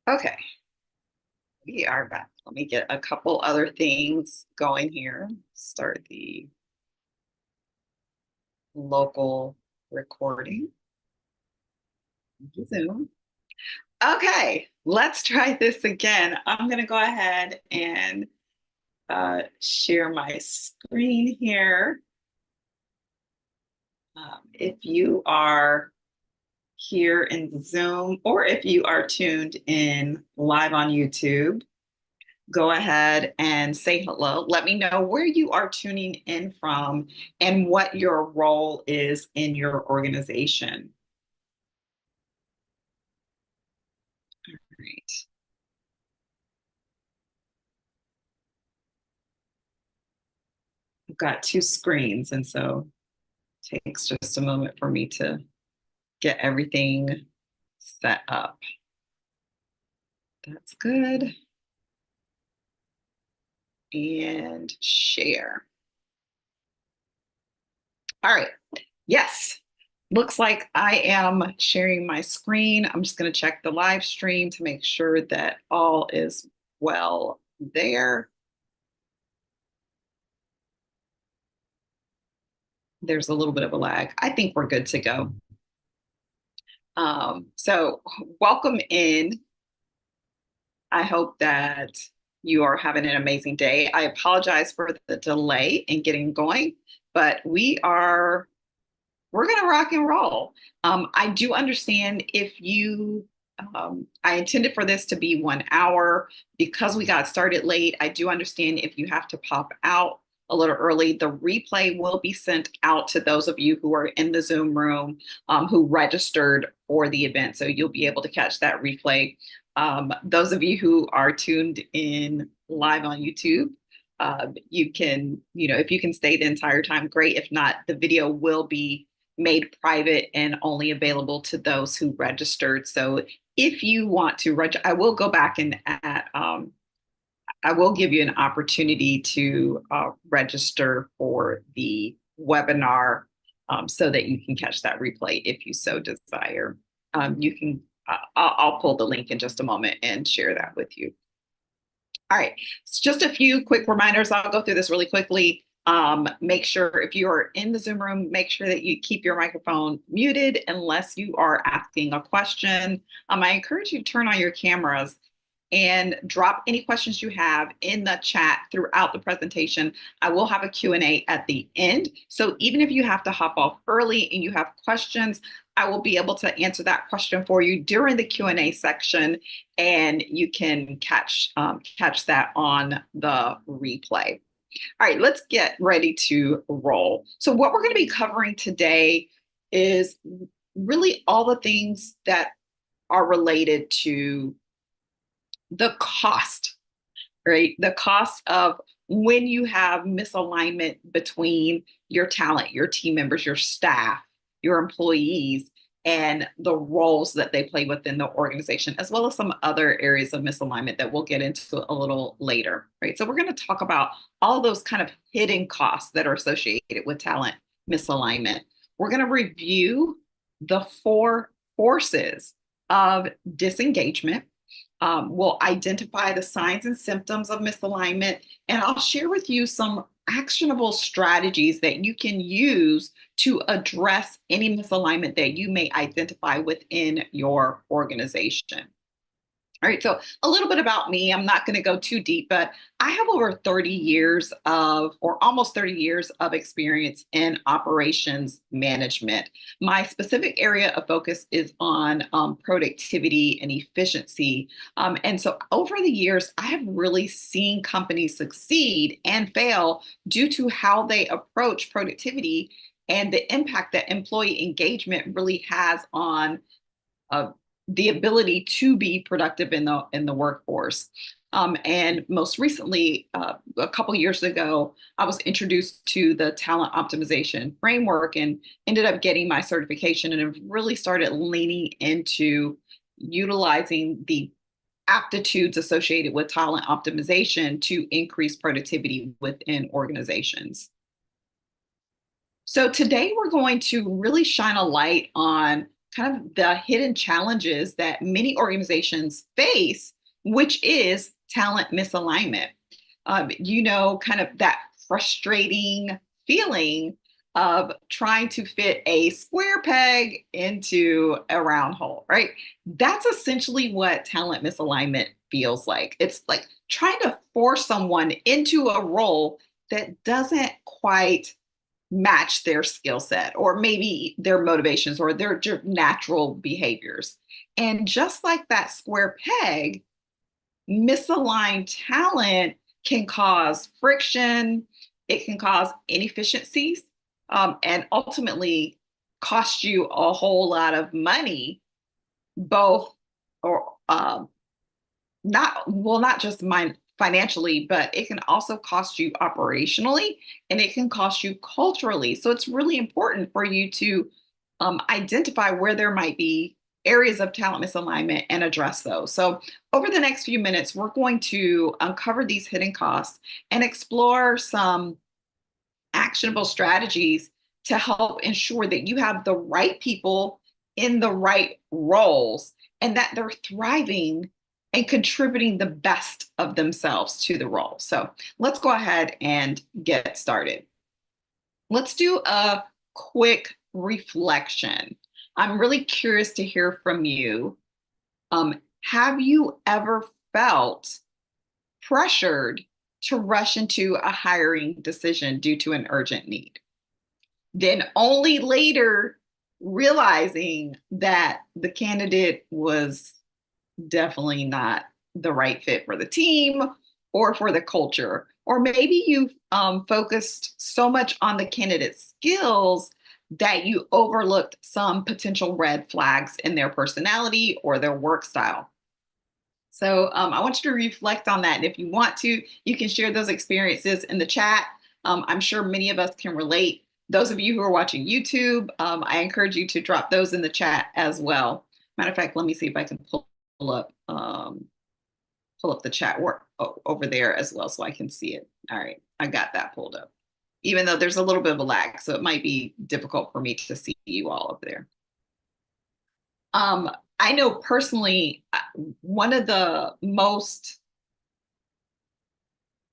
Okay, we are back. Let me get a couple other things going here. Start the local recording. Zoom. Okay, let's try this again. I'm going to go ahead and share my screen here. If you are here in Zoom or if you are tuned in live on YouTube, go ahead and say hello. Let me know where you are tuning in from and what your role is in your organization. All right. I've got two screens, and so it takes just a moment for me to get everything set up. That's good. And share. All right. Yes. Looks like I am sharing my screen. I'm just going to check the live stream to make sure that all is well there. There's a little bit of a lag. I think we're good to go. So welcome in. I hope that you are having an amazing day. I apologize for the delay in getting going, but we're going to rock and roll. I do understand if I intended for this to be 1 hour because we got started late. I do understand if you have to pop out a little early, the replay will be sent out to those of you who are in the Zoom room who registered for the event. So you'll be able to catch that replay. Those of you who are tuned in live on YouTube, you can, if you can stay the entire time, great. If not, the video will be made private and only available to those who registered. So if you want to register, I will go back and I will give you an opportunity to register for the webinar so that you can catch that replay if you so desire. You can, I'll pull the link in just a moment and share that with you. All right, it's just a few quick reminders. I'll go through this really quickly. Make sure if you are in the Zoom room, make sure that you keep your microphone muted unless you are asking a question. I encourage you to turn on your cameras and drop any questions you have in the chat throughout the presentation. I will have a Q&A at the end. So even if you have to hop off early and you have questions, I will be able to answer that question for you during the Q&A section, and you can catch that on the replay. All right, let's get ready to roll. So what we're going to be covering today is really all the things that are related to the cost, right? The cost of when you have misalignment between your talent, your team members, your staff, your employees, and the roles that they play within the organization, as well as some other areas of misalignment that we'll get into a little later, right? So we're going to talk about all those kind of hidden costs that are associated with talent misalignment. We're going to review the 4 forces of disengagement. We'll identify the signs and symptoms of misalignment, and I'll share with you some actionable strategies that you can use to address any misalignment that you may identify within your organization. All right, so a little bit about me. I'm not going to go too deep, but I have over 30 years or almost 30 years of experience in operations management. My specific area of focus is on productivity and efficiency. And so over the years, I have really seen companies succeed and fail due to how they approach productivity and the impact that employee engagement really has on the ability to be productive in the workforce. And most recently, a couple years ago, I was introduced to the talent optimization framework and ended up getting my certification, and have really started leaning into utilizing the aptitudes associated with talent optimization to increase productivity within organizations. So today we're going to really shine a light on kind of the hidden challenges that many organizations face, which is talent misalignment. Kind of that frustrating feeling of trying to fit a square peg into a round hole, right? That's essentially what talent misalignment feels like. It's like trying to force someone into a role that doesn't quite match their skill set or maybe their motivations or their natural behaviors. And just like that square peg, misaligned talent can cause friction, it can cause inefficiencies, and ultimately cost you a whole lot of money, both or not just financially, but it can also cost you operationally and it can cost you culturally. So it's really important for you to identify where there might be areas of talent misalignment and address those. So over the next few minutes, we're going to uncover these hidden costs and explore some actionable strategies to help ensure that you have the right people in the right roles and that they're thriving and contributing the best of themselves to the role. So let's go ahead and get started. Let's do a quick reflection. I'm really curious to hear from you. Have you ever felt pressured to rush into a hiring decision due to an urgent need? Then only later realizing that the candidate was definitely not the right fit for the team or for the culture. Or maybe you focused so much on the candidate's skills that you overlooked some potential red flags in their personality or their work style. So I want you to reflect on that. And if you want to, you can share those experiences in the chat. I'm sure many of us can relate. Those of you who are watching YouTube, I encourage you to drop those in the chat as well. Matter of fact, let me see if I can pull up the chat work over there as well so I can see it. All right, I got that pulled up. Even though there's a little bit of a lag, so it might be difficult for me to see you all up there. I know personally, one of the most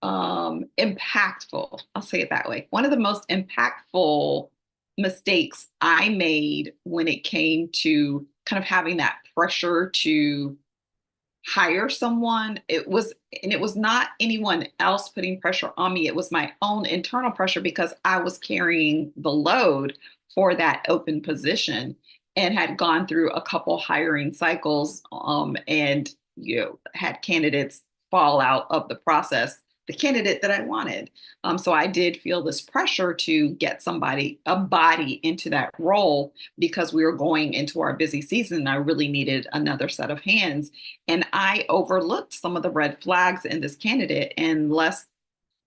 impactful, I'll say it that way, one of the most impactful mistakes I made when it came to kind of having that pressure to hire someone, it was not anyone else putting pressure on me. It was my own internal pressure because I was carrying the load for that open position and had gone through a couple hiring cycles and had candidates fall out of the process, the candidate that I wanted. So I did feel this pressure to get a body into that role because we were going into our busy season and I really needed another set of hands. And I overlooked some of the red flags in this candidate, and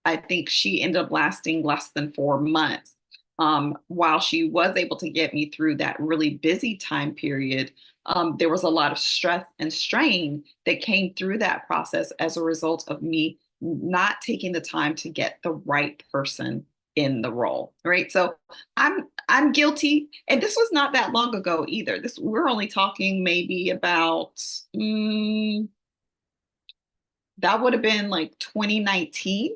I think she ended up lasting less than 4 months. While she was able to get me through that really busy time period, there was a lot of stress and strain that came through that process as a result of me not taking the time to get the right person in the role, right? So I'm guilty, and this was not that long ago either. We're only talking maybe about that would have been like 2019.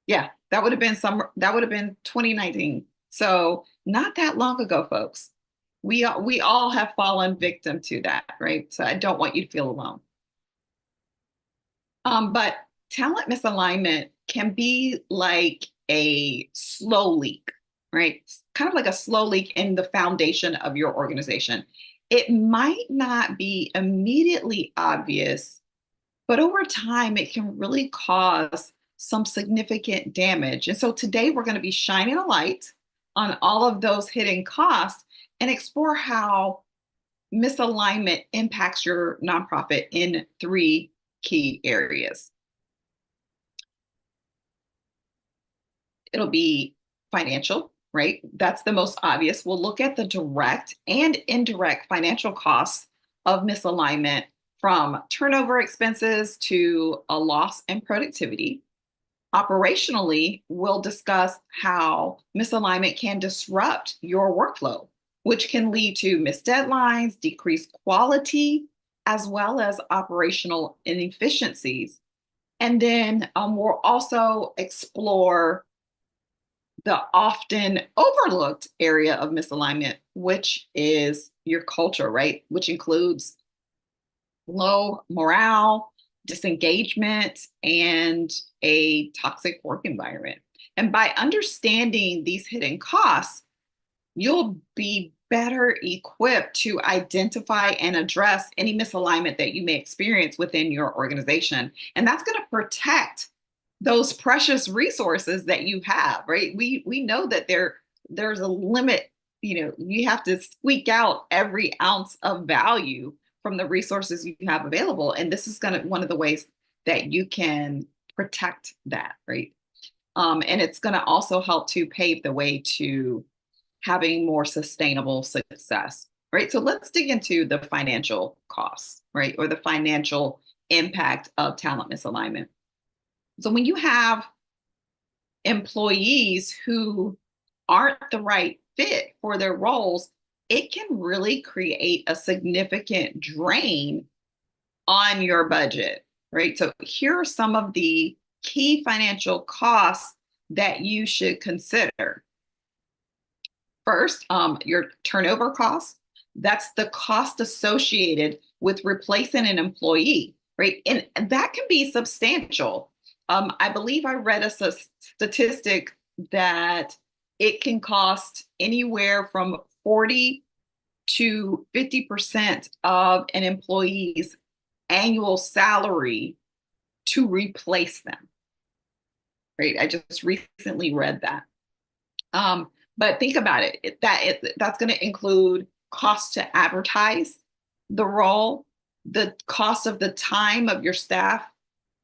Yeah, that would have been 2019. So not that long ago, folks. We all have fallen victim to that, right? So I don't want you to feel alone. But talent misalignment can be like a slow leak, right? Kind of like a slow leak in the foundation of your organization. It might not be immediately obvious, but over time, it can really cause some significant damage. And so today we're going to be shining a light on all of those hidden costs and explore how misalignment impacts your nonprofit in 3 key areas. It'll be financial, right? That's the most obvious. We'll look at the direct and indirect financial costs of misalignment, from turnover expenses to a loss in productivity. Operationally, we'll discuss how misalignment can disrupt your workflow, which can lead to missed deadlines, decreased quality, as well as operational inefficiencies. And then we'll also explore the often overlooked area of misalignment, which is your culture, right? Which includes low morale, disengagement, and a toxic work environment. And by understanding these hidden costs, you'll be better equipped to identify and address any misalignment that you may experience within your organization. And that's going to protect those precious resources that you have, right? We know that there's a limit, you have to squeak out every ounce of value from the resources you have available. And this is one of the ways that you can protect that, right? And it's going to also help to pave the way to having more sustainable success, right? So let's dig into the financial costs, right? Or the financial impact of talent misalignment. So when you have employees who aren't the right fit for their roles, it can really create a significant drain on your budget, right? So here are some of the key financial costs that you should consider. First, your turnover costs. That's the cost associated with replacing an employee, right? And that can be substantial. I believe I read a statistic that it can cost anywhere from 40 to 50% of an employee's annual salary to replace them, right? I just recently read that. But think about it, that's going to include cost to advertise the role, the cost of the time of your staff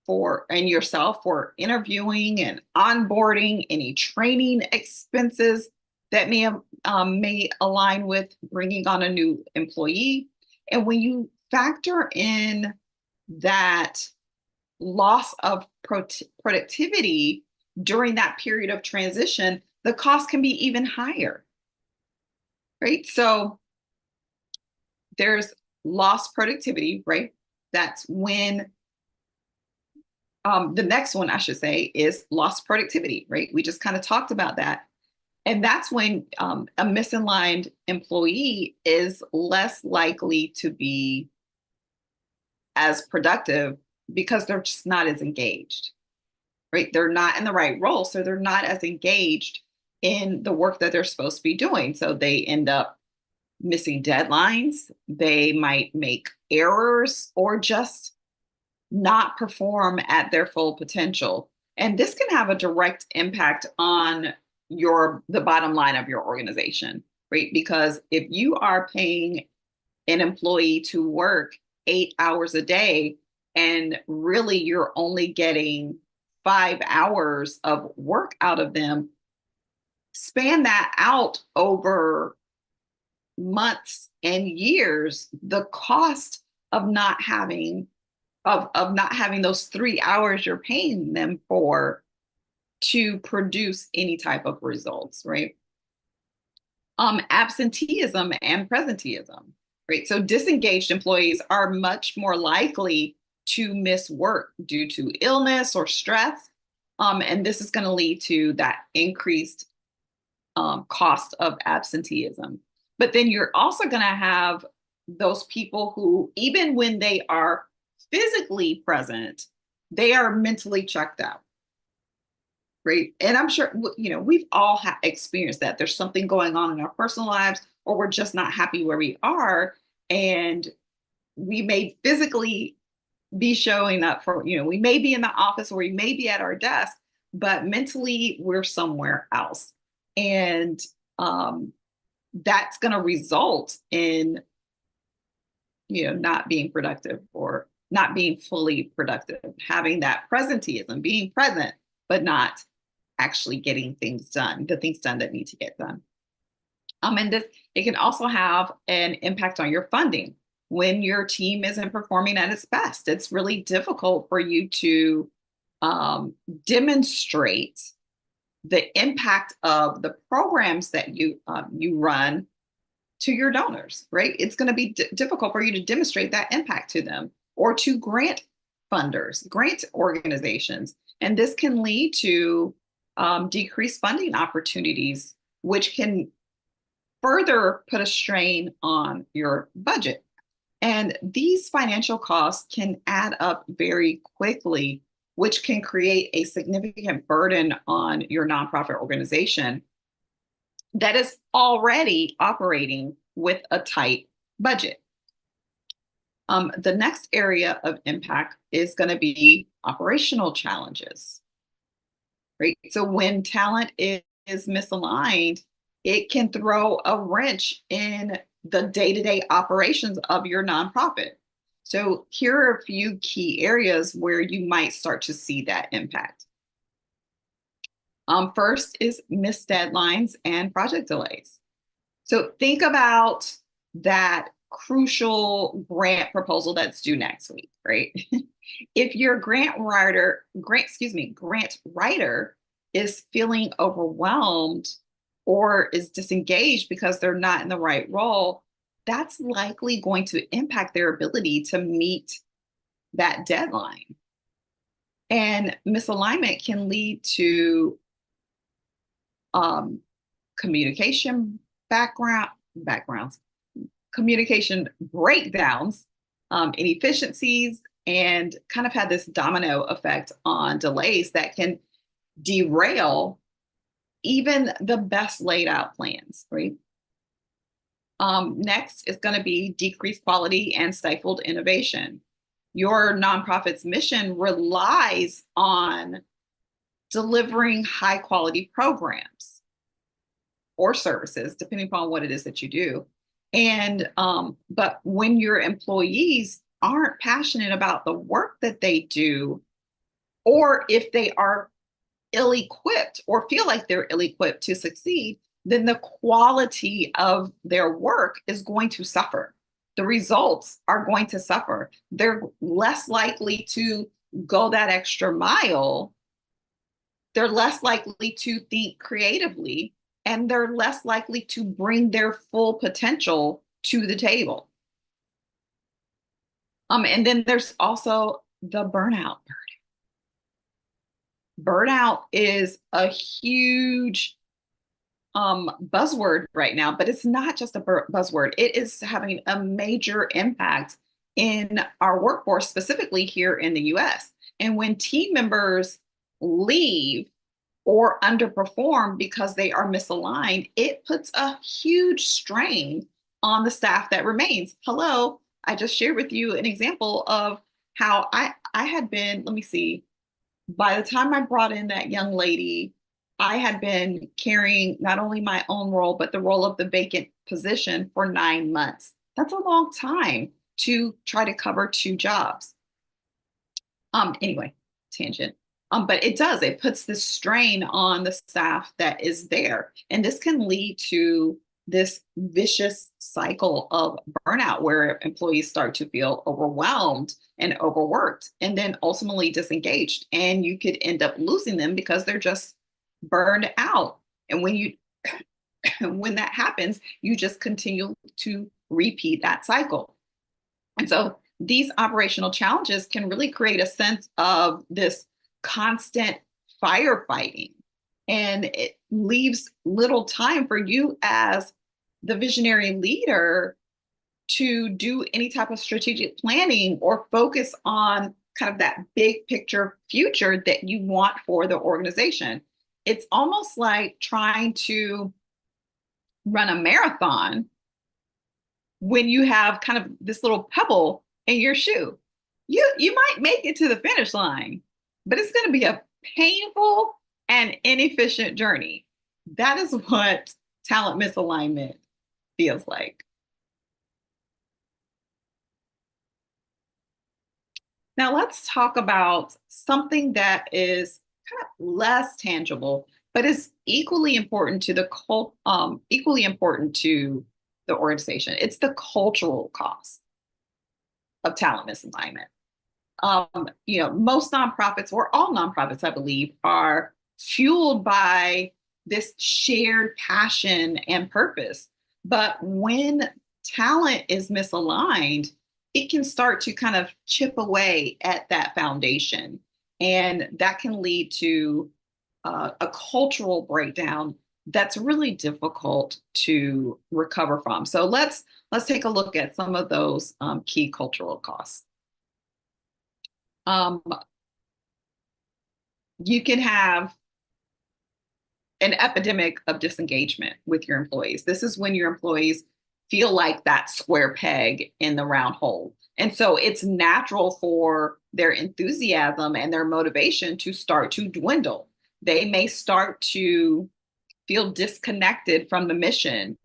and yourself for interviewing and onboarding, any training expenses that may align with bringing on a new employee. And when you factor in that loss of productivity during that period of transition, the cost can be even higher, right? So there's lost productivity, right? That's when the next one, I should say, is lost productivity, right? We just kind of talked about that. And that's when a misaligned employee is less likely to be as productive because they're just not as engaged, right? They're not in the right role, so they're not as engaged in the work that they're supposed to be doing. So they end up missing deadlines, they might make errors, or just not perform at their full potential. And this can have a direct impact on the bottom line of your organization, right? Because if you are paying an employee to work 8 hours a day, and really you're only getting 5 hours of work out of them, span that out over months and years, the cost of not having those 3 hours you're paying them for to produce any type of results, right? Absenteeism and presenteeism, right? So disengaged employees are much more likely to miss work due to illness or stress. And this is going to lead to that increased cost of absenteeism. But then you're also going to have those people who, even when they are physically present, they are mentally checked out, right? And I'm sure, we've all experienced that. There's something going on in our personal lives, or we're just not happy where we are. And we may physically be showing up we may be in the office or we may be at our desk, but mentally we're somewhere else. And that's going to result in, not being productive or not being fully productive, having that presenteeism, being present, but not actually getting things done, the things done that need to get done. And it can also have an impact on your funding. When your team isn't performing at its best, it's really difficult for you to demonstrate the impact of the programs that you run to your donors, right? It's going to be difficult for you to demonstrate that impact to them or to grant funders, grant organizations. And this can lead to decreased funding opportunities, which can further put a strain on your budget. And these financial costs can add up very quickly, which can create a significant burden on your nonprofit organization that is already operating with a tight budget. The next area of impact is going to be operational challenges, right? So when talent is misaligned, it can throw a wrench in the day-to-day operations of your nonprofit. So here are a few key areas where you might start to see that impact. First is missed deadlines and project delays. So think about that crucial grant proposal that's due next week, right? If your grant writer is feeling overwhelmed or is disengaged because they're not in the right role, that's likely going to impact their ability to meet that deadline. And misalignment can lead to communication backgrounds, communication breakdowns, inefficiencies, and kind of had this domino effect on delays that can derail even the best laid out plans, right? Next is going to be decreased quality and stifled innovation. Your nonprofit's mission relies on delivering high quality programs or services, depending upon what it is that you do. And but when your employees aren't passionate about the work that they do, or if they are ill-equipped or feel like they're ill-equipped to succeed, then the quality of their work is going to suffer. The results are going to suffer. They're less likely to go that extra mile. They're less likely to think creatively, and they're less likely to bring their full potential to the table. And then there's also the burnout. Burnout is a huge buzzword right now, but it's not just a buzzword. It is having a major impact in our workforce, specifically here in the US. And when team members leave or underperform because they are misaligned, it puts a huge strain on the staff that remains. Hello, I just shared with you an example of how I had been, let me see, by the time I brought in that young lady, I had been carrying not only my own role, but the role of the vacant position for 9 months. That's a long time to try to cover 2 jobs. Anyway, tangent. But it puts this strain on the staff that is there. And this can lead to this vicious cycle of burnout where employees start to feel overwhelmed and overworked and then ultimately disengaged. And you could end up losing them because they're just burned out. And when that happens, you just continue to repeat that cycle. And so these operational challenges can really create a sense of this constant firefighting, and it leaves little time for you as the visionary leader to do any type of strategic planning or focus on kind of that big picture future that you want for the organization. It's almost like trying to run a marathon when you have kind of this little pebble in your shoe. You might make it to the finish line, but it's going to be a painful and inefficient journey. That is what talent misalignment feels like. Now let's talk about something that is kind of less tangible, but is equally important to the organization. It's the cultural cost of talent misalignment. Most nonprofits, or all nonprofits, I believe, are fueled by this shared passion and purpose. But when talent is misaligned, it can start to kind of chip away at that foundation. And that can lead to a cultural breakdown that's really difficult to recover from. So let's take a look at some of those key cultural costs. Um, you can have an epidemic of disengagement with your employees. This is when your employees feel like that square peg in the round hole. And so it's natural for their enthusiasm and their motivation to start to dwindle. They may start to feel disconnected from the mission,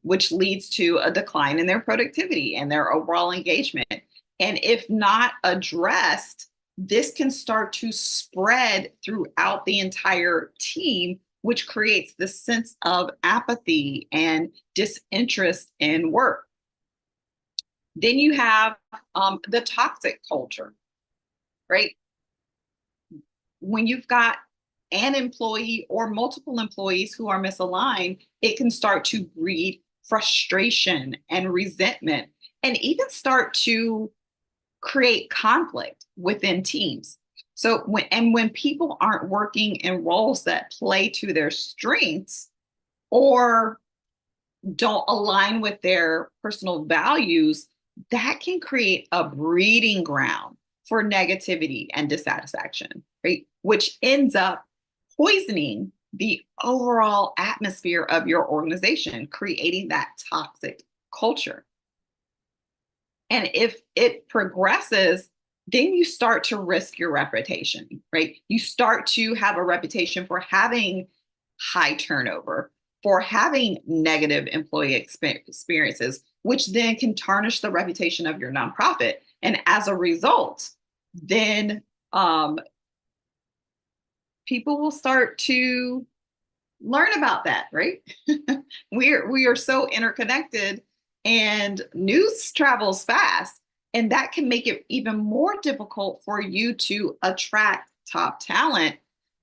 which leads to a decline in their productivity and their overall engagement. And if not addressed, this can start to spread throughout the entire team, which creates this sense of apathy and disinterest in work. Then you have the toxic culture, right? When you've got an employee or multiple employees who are misaligned, it can start to breed frustration and resentment and even start to create conflict within teams. So when people aren't working in roles that play to their strengths or don't align with their personal values, that can create a breeding ground for negativity and dissatisfaction, right? Which ends up poisoning the overall atmosphere of your organization, creating that toxic culture. And if it progresses, then you start to risk your reputation, right? You start to have a reputation for having high turnover, for having negative employee experiences, which then can tarnish the reputation of your nonprofit. And as a result, then people will start to learn about that, right? We are so interconnected and news travels fast. And that can make it even more difficult for you to attract top talent,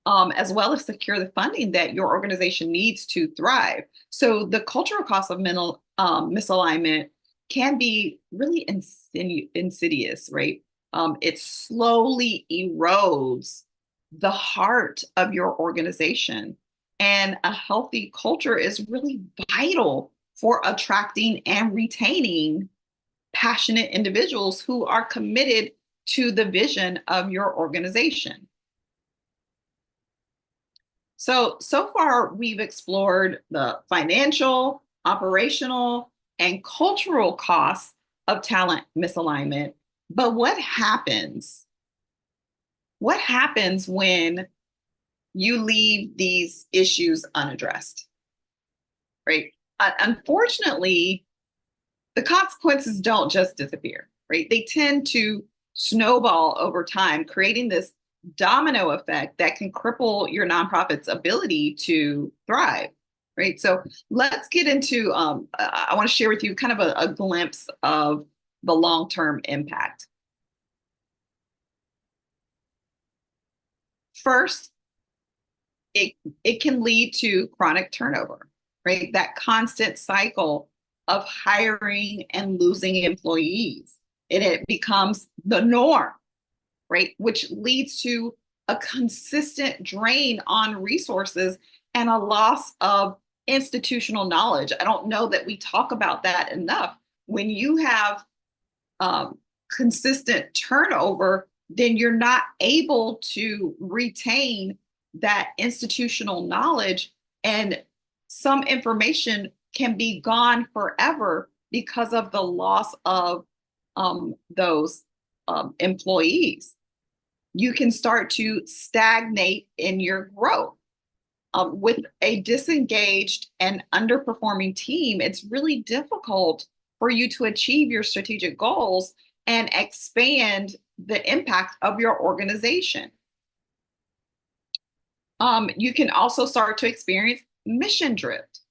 as well as secure the funding that your organization needs to thrive. So the cultural cost of mental misalignment can be really insidious, right? It slowly erodes the heart of your organization. And a healthy culture is really vital for attracting and retaining passionate individuals who are committed to the vision of your organization. So far, we've explored the financial, operational, and cultural costs of talent misalignment. But what happens? What happens when you leave these issues unaddressed, right? Unfortunately, the consequences don't just disappear, right? They tend to snowball over time, creating this domino effect that can cripple your nonprofit's ability to thrive, right? So let's get into, I want to share with you kind of a glimpse of the long-term impact. First, it can lead to chronic turnover, right? That constant cycle of hiring and losing employees. And it becomes the norm, right? Which leads to a consistent drain on resources and a loss of institutional knowledge. I don't know that we talk about that enough. When you have consistent turnover, then you're not able to retain that institutional knowledge, and some information can be gone forever because of the loss of those employees. You can start to stagnate in your growth. With a disengaged and underperforming team, it's really difficult for you to achieve your strategic goals and expand the impact of your organization. You can also start to experience mission drift,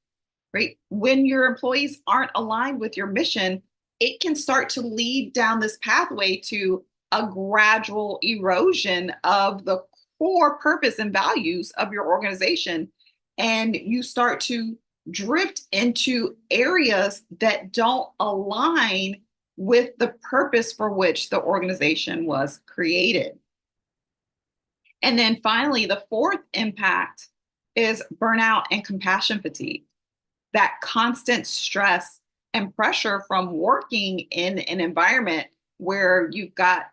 right? When your employees aren't aligned with your mission, it can start to lead down this pathway to a gradual erosion of the core purpose and values of your organization. And you start to drift into areas that don't align with the purpose for which the organization was created. And then finally, the fourth impact is burnout and compassion fatigue. That constant stress and pressure from working in an environment where you've got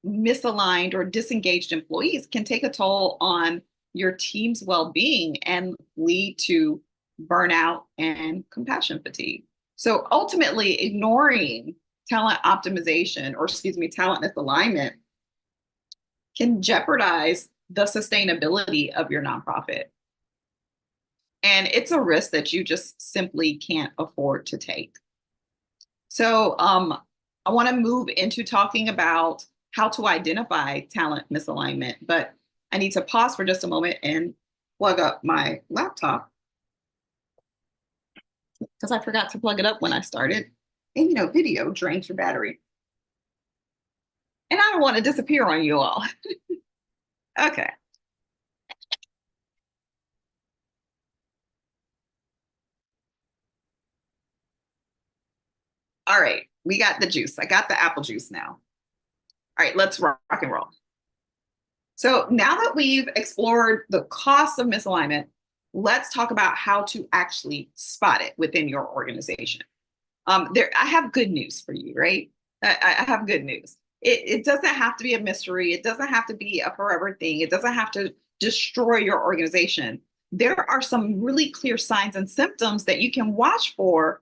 misaligned or disengaged employees can take a toll on your team's well-being and lead to burnout and compassion fatigue. So ultimately, ignoring talent optimization, or excuse me, talent misalignment, can jeopardize the sustainability of your nonprofit. And it's a risk that you just simply can't afford to take. So I want to move into talking about how to identify talent misalignment, but I need to pause for just a moment and plug up my laptop because I forgot to plug it up when I started. And video drains your battery. And I don't want to disappear on you all. Okay. All right. We got the juice. I got the apple juice now. All right, let's rock and roll. So now that we've explored the costs of misalignment, let's talk about how to actually spot it within your organization. I have good news for you, right? I have good news. It doesn't have to be a mystery. It doesn't have to be a forever thing. It doesn't have to destroy your organization. There are some really clear signs and symptoms that you can watch for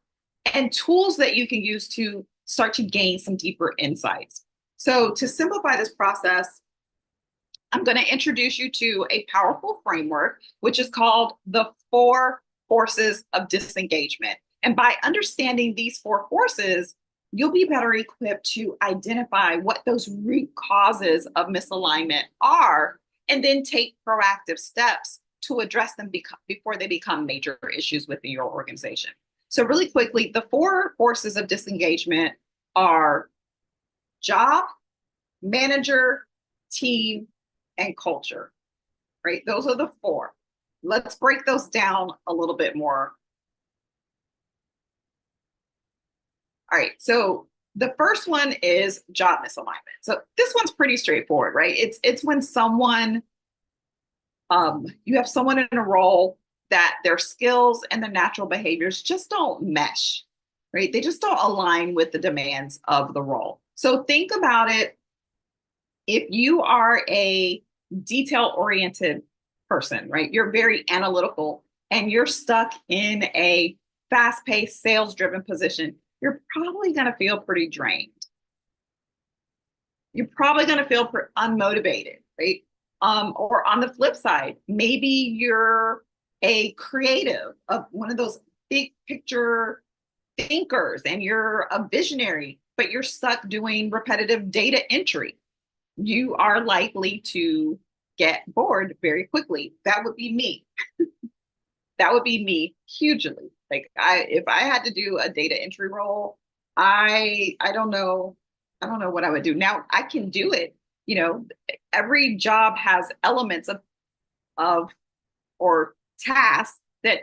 and tools that you can use to start to gain some deeper insights. So to simplify this process, I'm going to introduce you to a powerful framework, which is called the 4 forces of disengagement. And by understanding these 4 forces, you'll be better equipped to identify what those root causes of misalignment are, and then take proactive steps to address them before they become major issues within your organization. So really quickly, the 4 forces of disengagement are job, manager, team, and culture, right? Those are the 4. Let's break those down a little bit more. All right, so the first one is job misalignment. So this one's pretty straightforward, right? It's when someone, you have someone in a role that their skills and the natural behaviors just don't mesh, right? They just don't align with the demands of the role. So think about it. If you are a detail-oriented person, right? You're very analytical and you're stuck in a fast-paced, sales-driven position, you're probably going to feel pretty drained. You're probably going to feel unmotivated, right? Or on the flip side, maybe you're a creative, one of those big picture thinkers, and you're a visionary, but you're stuck doing repetitive data entry. You are likely to get bored very quickly. That would be me. That would be me hugely. Like if I had to do a data entry role, I don't know what I would do. Now I can do it. Every job has elements of or tasks that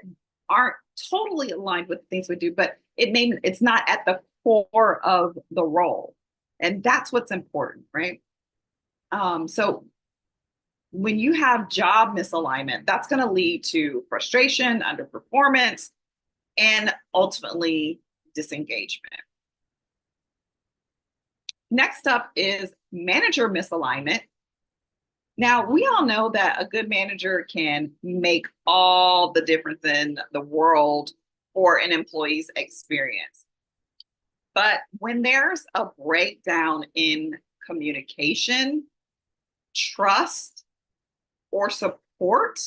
aren't totally aligned with things we do, but it's not at the core of the role. And that's what's important, right? So when you have job misalignment, that's going to lead to frustration, underperformance, and ultimately disengagement. Next up is manager misalignment. Now, we all know that a good manager can make all the difference in the world for an employee's experience. But when there's a breakdown in communication, trust, or support,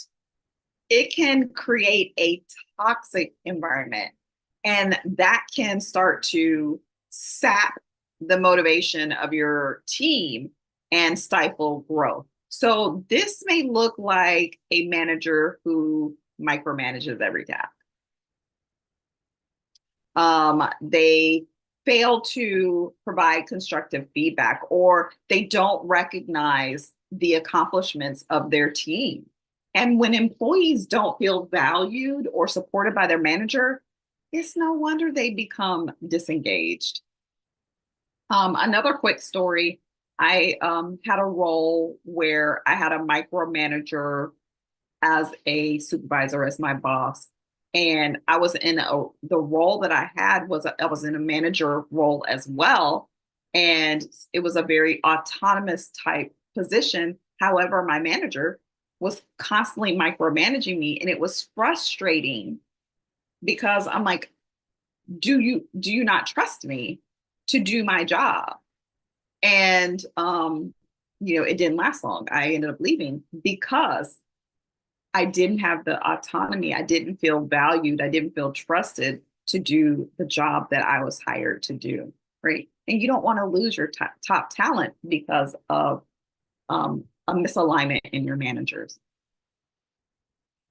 it can create a toxic environment. And that can start to sap the motivation of your team and stifle growth. So this may look like a manager who micromanages every task. They fail to provide constructive feedback, or they don't recognize the accomplishments of their team. And when employees don't feel valued or supported by their manager, it's no wonder they become disengaged. Another quick story, I had a role where I had a micromanager as a supervisor, as my boss. And I was the role that I had was I was in a manager role as well. And it was a very autonomous type position. However, my manager was constantly micromanaging me, and it was frustrating because I'm like, do you not trust me to do my job? And it didn't last long. I ended up leaving because I didn't have the autonomy. I didn't feel valued. I didn't feel trusted to do the job that I was hired to do. Right. And you don't want to lose your top talent because of a misalignment in your managers.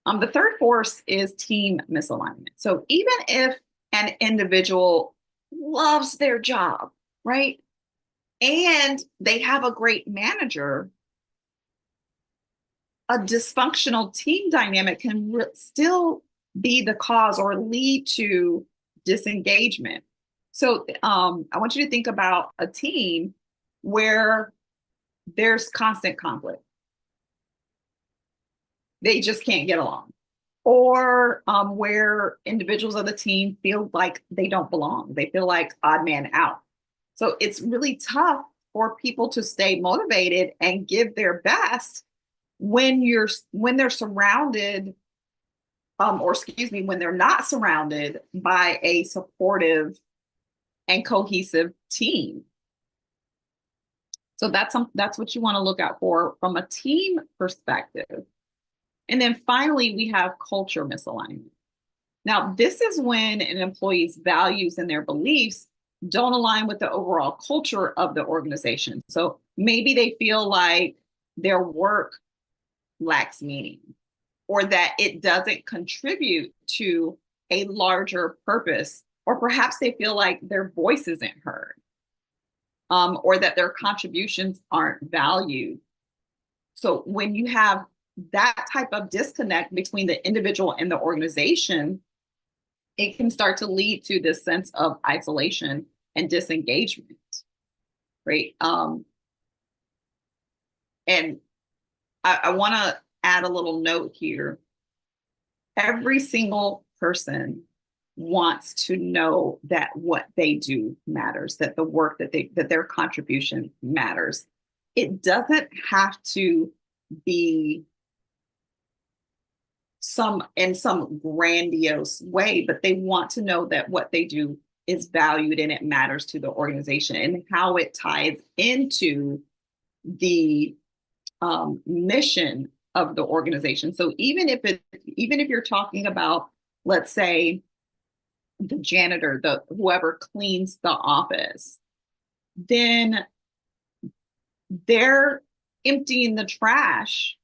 The third force is team misalignment. So even if an individual loves their job, right, and they have a great manager, a dysfunctional team dynamic can still be the cause or lead to disengagement. So I want you to think about a team where there's constant conflict. They just can't get along. Or where individuals of the team feel like they don't belong. They feel like odd man out. So it's really tough for people to stay motivated and give their best when they're surrounded, when they're not surrounded by a supportive and cohesive team. So that's what you want to look out for from a team perspective. And then finally, we have culture misalignment. Now, this is when an employee's values and their beliefs don't align with the overall culture of the organization. So maybe they feel like their work lacks meaning, or that it doesn't contribute to a larger purpose, or perhaps they feel like their voice isn't heard, or that their contributions aren't valued. So when you have that type of disconnect between the individual and the organization, it can start to lead to this sense of isolation and disengagement, right? And I want to add a little note here. Every single person wants to know that what they do matters, that the work that their contribution matters. It doesn't have to be in some grandiose way, but they want to know that what they do is valued and it matters to the organization, and how it ties into the mission of the organization. So even if you're talking about, let's say, the janitor, whoever cleans the office, then they're emptying the trash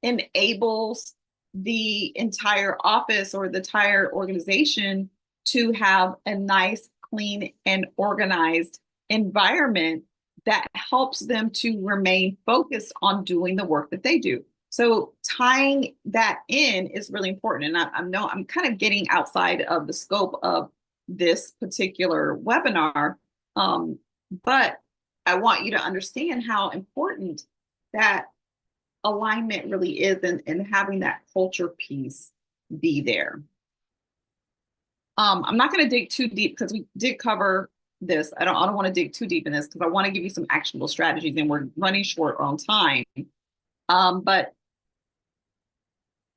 enables the entire office or the entire organization to have a nice, clean, and organized environment that helps them to remain focused on doing the work that they do. So tying that in is really important. And I'm kind of getting outside of the scope of this particular webinar, but I want you to understand how important that alignment really is, and having that culture piece be there. I'm not going to dig too deep because we did cover this. I don't want to dig too deep in this because I want to give you some actionable strategies, and we're running short on time. But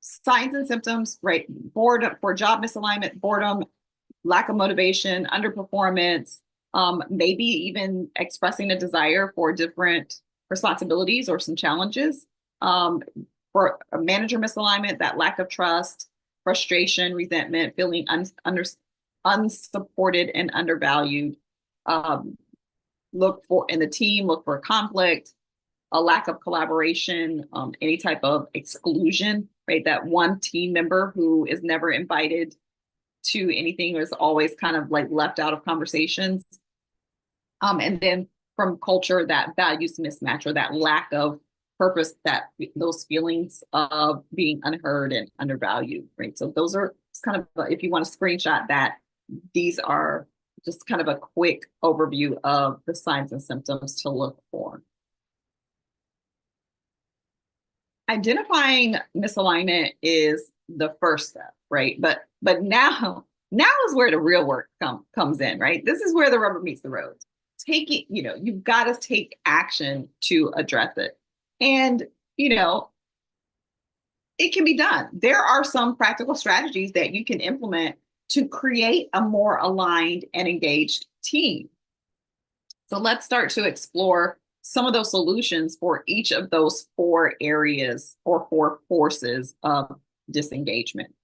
signs and symptoms, right? Boredom, for job misalignment, boredom, lack of motivation, underperformance, maybe even expressing a desire for different responsibilities or some challenges. For a manager misalignment, that lack of trust, frustration, resentment, feeling unsupported and undervalued. Look for in the team, look for conflict, a lack of collaboration, any type of exclusion, right? That one team member who is never invited to anything, or is always kind of like left out of conversations. And then from culture, that values mismatch, or that lack of purpose that those feelings of being unheard and undervalued, right? So those are kind of, if you want to screenshot that, these are just kind of a quick overview of the signs and symptoms to look for. Identifying misalignment is the first step, right? But now is where the real work comes in, right? This is where the rubber meets the road. Taking, you've got to take action to address it. And, it can be done. There are some practical strategies that you can implement to create a more aligned and engaged team. So let's start to explore some of those solutions for each of those 4 areas or 4 forces of disengagement.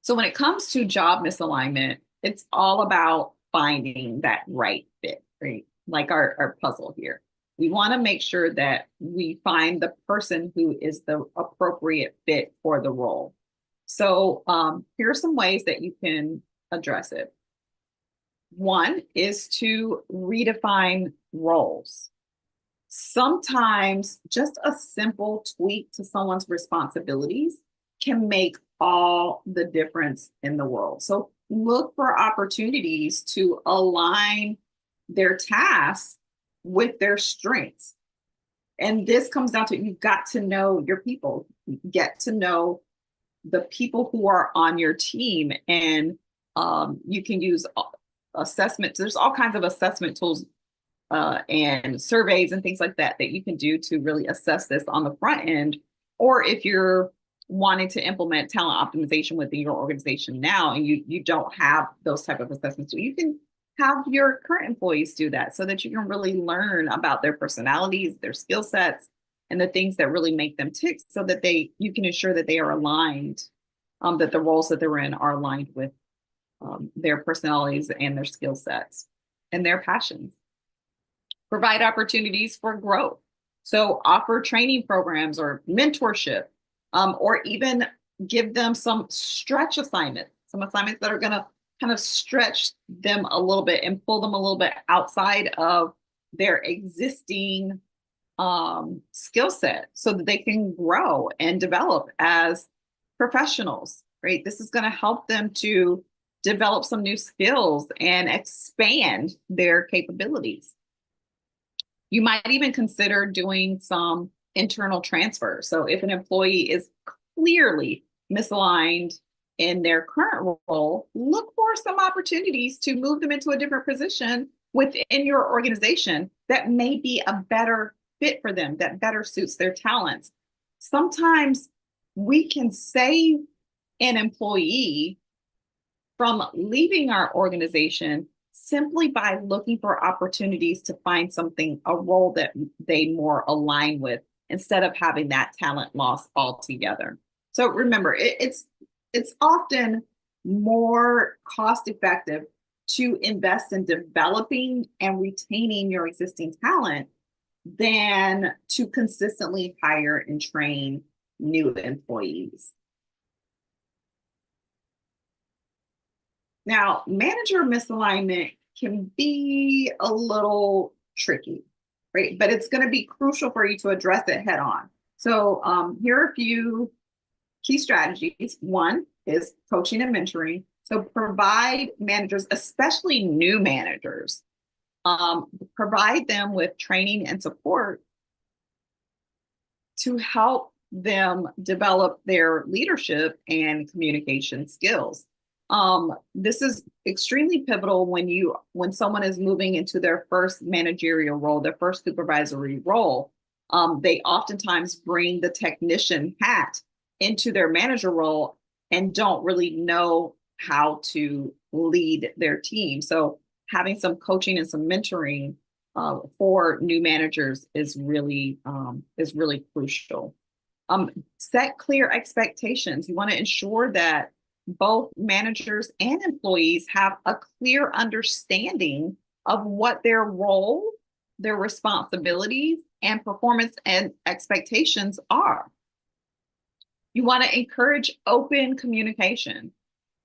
So when it comes to job misalignment, it's all about finding that right fit, right? Like our puzzle here. We want to make sure that we find the person who is the appropriate fit for the role. So here are some ways that you can address it. One is to redefine roles. Sometimes just a simple tweak to someone's responsibilities can make all the difference in the world. So look for opportunities to align their tasks with their strengths. And this comes down to, you've got to know your people, get to know the people who are on your team. And you can use assessments. There's all kinds of assessment tools and surveys and things like that that you can do to really assess this on the front end. Or if you're wanting to implement talent optimization within your organization now, and you don't have those type of assessments, you can have your current employees do that so that you can really learn about their personalities, their skill sets, and the things that really make them tick, so that you can ensure that they are aligned, that the roles that they're in are aligned with their personalities and their skill sets and their passions. Provide opportunities for growth. So offer training programs or mentorship, or even give them some stretch assignments, some assignments that are going to kind of stretch them a little bit and pull them a little bit outside of their existing skill set, so that they can grow and develop as professionals, right? This is going to help them to develop some new skills and expand their capabilities. You might even consider doing some internal transfer. So if an employee is clearly misaligned in their current role, look for some opportunities to move them into a different position within your organization that may be a better fit for them, that better suits their talents. Sometimes we can save an employee from leaving our organization simply by looking for opportunities to find a role that they more align with, instead of having that talent loss altogether. So remember, it's often more cost effective to invest in developing and retaining your existing talent than to consistently hire and train new employees. Now, manager misalignment can be a little tricky, right? But it's going to be crucial for you to address it head on. So here are a few key strategies. One is coaching and mentoring. So provide managers, especially new managers, provide them with training and support to help them develop their leadership and communication skills. This is extremely pivotal when someone is moving into their first managerial role, their first supervisory role. They oftentimes bring the technician hat into their manager role and don't really know how to lead their team. So having some coaching and some mentoring for new managers is really crucial. Set clear expectations. You want to ensure that both managers and employees have a clear understanding of what their role, their responsibilities, and performance and expectations are. You want to encourage open communication.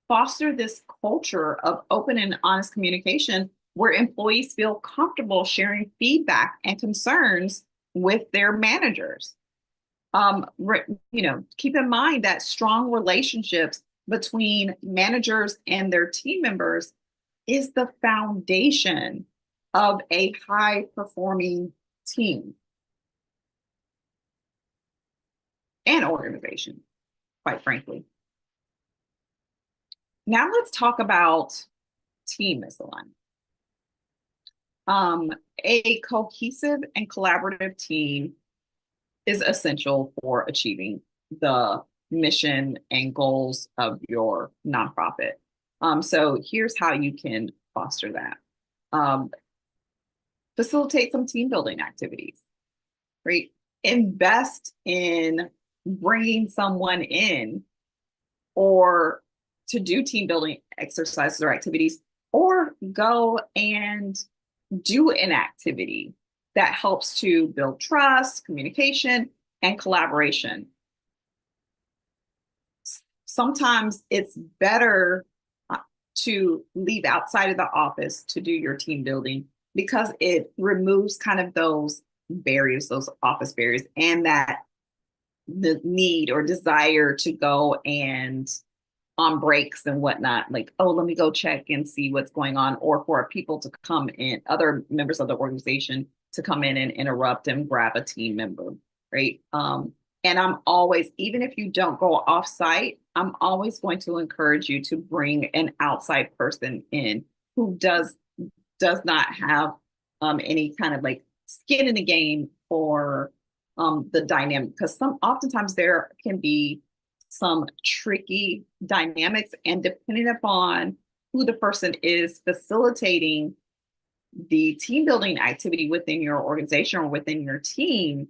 foster this culture of open and honest communication where employees feel comfortable sharing feedback and concerns with their managers. Keep in mind that strong relationships between managers and their team members is the foundation of a high performing team and organization, quite frankly. Now let's talk about team misalignment. A cohesive and collaborative team is essential for achieving the mission and goals of your nonprofit. So here's how you can foster that. Facilitate some team building activities, right? Invest in bringing someone in or to do team building exercises or activities, or go and do an activity that helps to build trust, communication, and collaboration. Sometimes it's better to leave outside of the office to do your team building because it removes kind of those barriers, those office barriers, and that the need or desire to go and on breaks and whatnot, like, oh, let me go check and see what's going on, or for people to come in, other members of the organization to come in and interrupt and grab a team member, right? And I'm always, even if you don't go off site, I'm always going to encourage you to bring an outside person in who does not have any kind of like skin in the game for the dynamic, because oftentimes there can be some tricky dynamics, and depending upon who the person is facilitating the team building activity within your organization or within your team,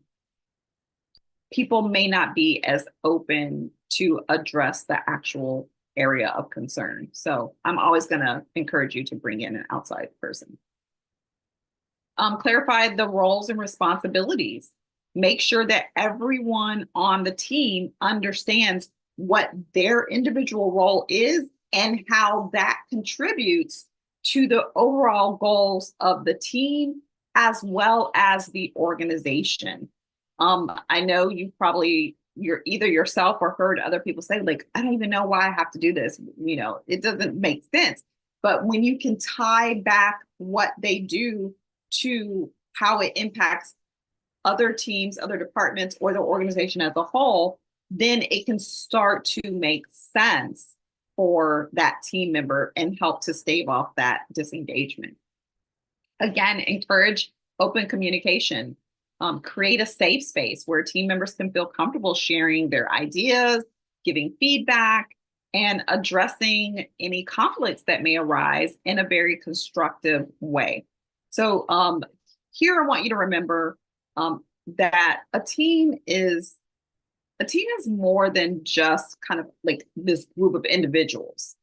people may not be as open to address the actual area of concern. So I'm always going to encourage you to bring in an outside person. Clarify the roles and responsibilities. Make sure that everyone on the team understands what their individual role is and how that contributes to the overall goals of the team as well as the organization. I know you're either yourself or heard other people say, like, I don't even know why I have to do this. You know, it doesn't make sense. But when you can tie back what they do to how it impacts other teams, other departments, or the organization as a whole, then it can start to make sense for that team member and help to stave off that disengagement. Again, encourage open communication. Create a safe space where team members can feel comfortable sharing their ideas, giving feedback, and addressing any conflicts that may arise in a very constructive way. So here I want you to remember that a team is more than just kind of like this group of individuals.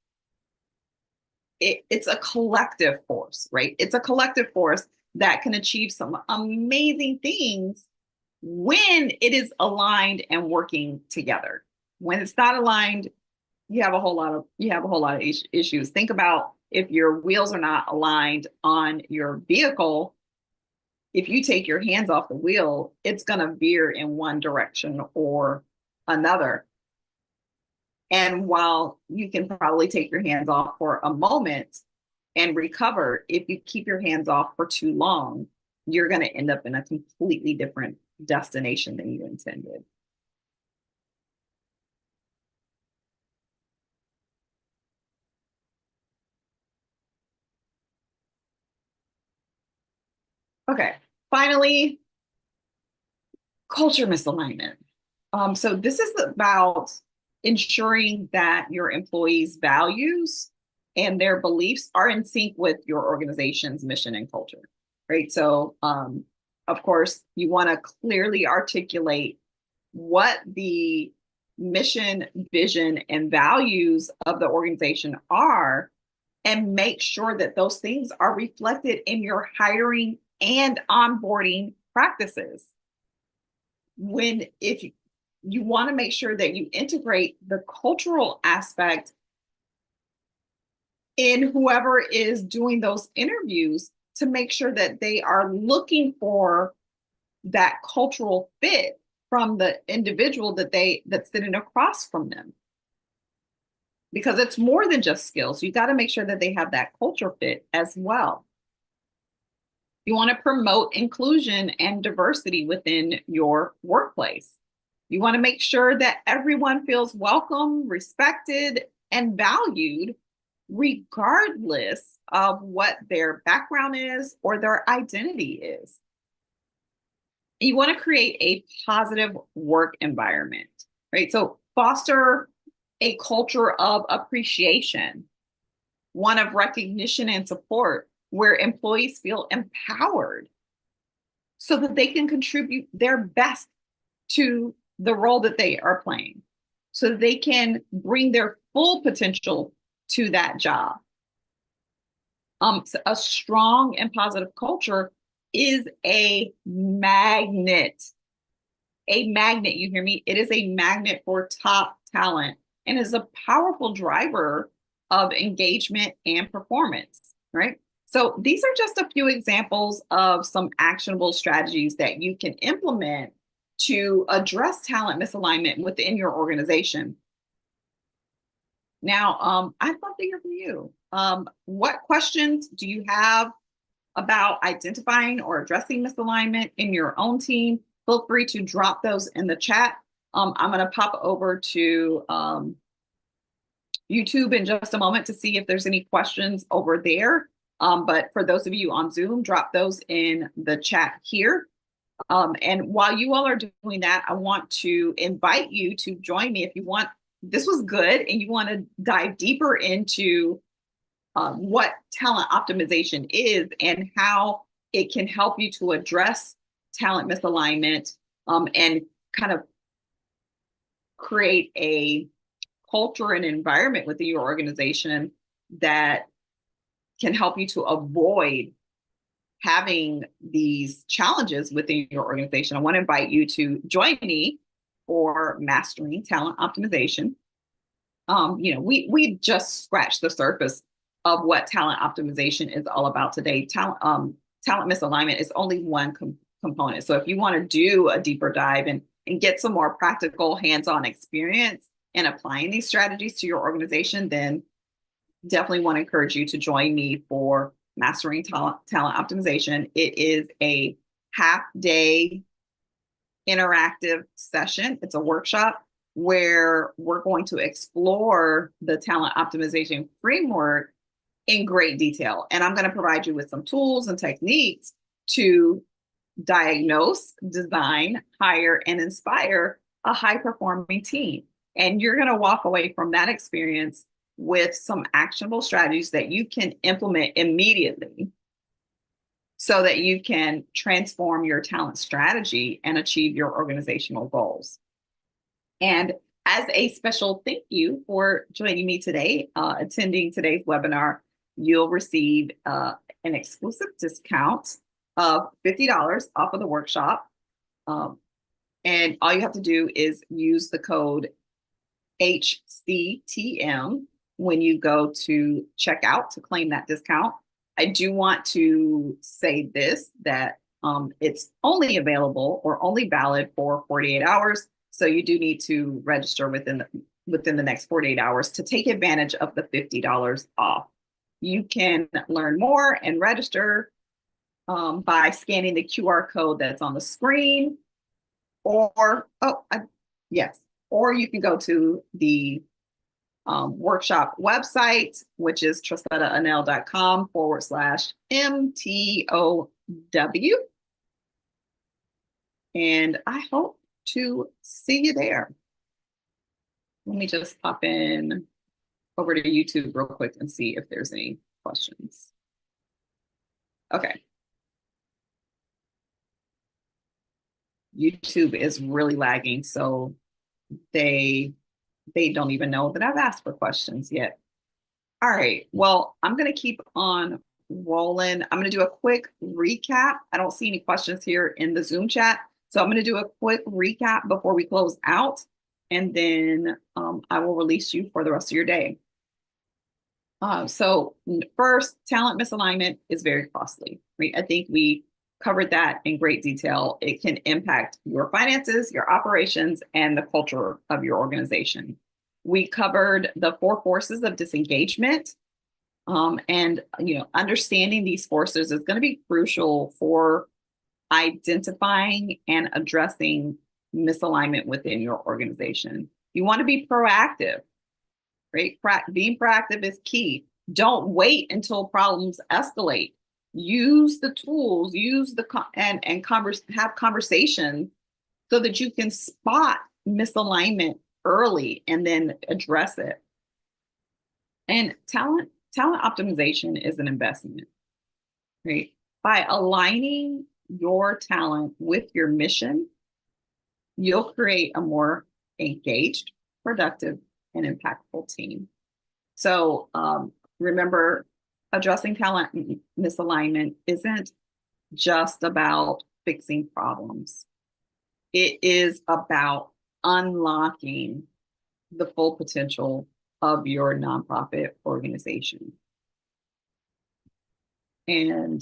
It's a collective force, right? It's a collective force that can achieve some amazing things when it is aligned and working together. When it's not aligned, you have a whole lot of issues. Think about if your wheels are not aligned on your vehicle. If you take your hands off the wheel, it's going to veer in one direction or another. And while you can probably take your hands off for a moment and recover, if you keep your hands off for too long, you're going to end up in a completely different destination than you intended. Okay, finally, culture misalignment. So this is about ensuring that your employees' values and their beliefs are in sync with your organization's mission and culture, right? So, of course, you want to clearly articulate what the mission, vision, and values of the organization are, and make sure that those things are reflected in your hiring and onboarding practices. If you want to make sure that you integrate the cultural aspect in whoever is doing those interviews to make sure that they are looking for that cultural fit from the individual that's sitting across from them. Because it's more than just skills. You got to make sure that they have that culture fit as well. You want to promote inclusion and diversity within your workplace. You want to make sure that everyone feels welcome, respected, and valued, regardless of what their background is or their identity is. You want to create a positive work environment, right? So foster a culture of appreciation, one of recognition and support, where employees feel empowered so that they can contribute their best to the role that they are playing, so that they can bring their full potential to that job. So a strong and positive culture is a magnet. A magnet, you hear me? It is a magnet for top talent and is a powerful driver of engagement and performance, right? So these are just a few examples of some actionable strategies that you can implement to address talent misalignment within your organization. Now, I'd love to hear from you. What questions do you have about identifying or addressing misalignment in your own team? Feel free to drop those in the chat. I'm going to pop over to YouTube in just a moment to see if there's any questions over there. But for those of you on Zoom, drop those in the chat here. And while you all are doing that, I want to invite you to join me if you want. This was good and you want to dive deeper into what talent optimization is and how it can help you to address talent misalignment and kind of create a culture and environment within your organization that can help you to avoid having these challenges within your organization. I want to invite you to join me for Mastering Talent Optimization. We just scratched the surface of what talent optimization is all about today. Talent misalignment is only one component. So if you want to do a deeper dive and get some more practical hands-on experience in applying these strategies to your organization, then definitely want to encourage you to join me for Mastering Talent Optimization. It is a half-day interactive session. It's a workshop where we're going to explore the talent optimization framework in great detail. And I'm going to provide you with some tools and techniques to diagnose, design, hire, and inspire a high-performing team. And you're going to walk away from that experience with some actionable strategies that you can implement immediately so that you can transform your talent strategy and achieve your organizational goals. And as a special thank you for joining me today, attending today's webinar, you'll receive an exclusive discount of $50 off of the workshop. And all you have to do is use the code HCTM when you go to checkout to claim that discount. I do want to say this, that it's only available or only valid for 48 hours. So you do need to register within the next 48 hours to take advantage of the $50 off. You can learn more and register by scanning the QR code that's on the screen, or or you can go to the workshop website, which is trasettaanel.com/MTOW. And I hope to see you there. Let me just pop in over to YouTube real quick and see if there's any questions. Okay. YouTube is really lagging, so they don't even know that I've asked for questions yet. All right, well, I'm gonna keep on rolling. I'm gonna do a quick recap. I don't see any questions here in the Zoom chat, so I'm gonna do a quick recap before we close out, and then I will release you for the rest of your day. First, talent misalignment is very costly, right? I think we covered that in great detail. It can impact your finances, your operations, and the culture of your organization. We covered the four forces of disengagement, and understanding these forces is going to be crucial for identifying and addressing misalignment within your organization. You want to be proactive, right? Being proactive is key. Don't wait until problems escalate. Use the tools, use the have conversations so that you can spot misalignment early and then address it. And talent optimization is an investment, right? By aligning your talent with your mission, you'll create a more engaged, productive, and impactful team. So remember, addressing talent misalignment isn't just about fixing problems. It is about unlocking the full potential of your nonprofit organization. And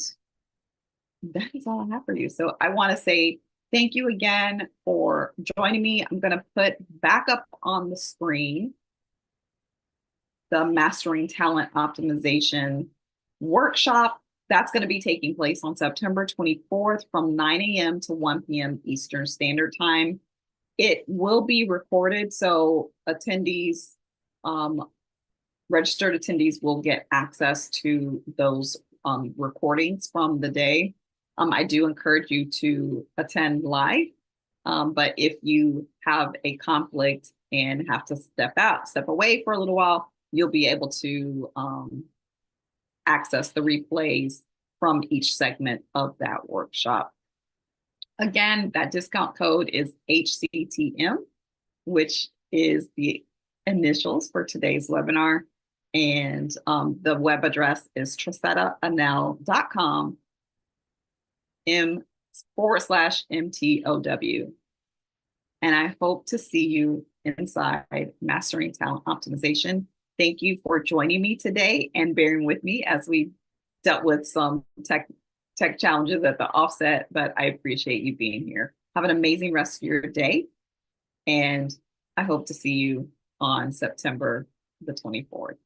that is all I have for you. So I want to say thank you again for joining me. I'm going to put back up on the screen the Mastering Talent Optimization workshop. That's going to be taking place on September 24th from 9 a.m. to 1 p.m. Eastern Standard Time. It will be recorded, so attendees, registered attendees will get access to those recordings from the day. I do encourage you to attend live, but if you have a conflict and have to step away for a little while, you'll be able to access the replays from each segment of that workshop. Again, that discount code is HCTM, which is the initials for today's webinar. And the web address is trasettaanel.com /MTOW. And I hope to see you inside Mastering Talent Optimization. Thank you for joining me today and bearing with me as we dealt with some tech challenges at the offset, but I appreciate you being here. Have an amazing rest of your day. And I hope to see you on September the 24th.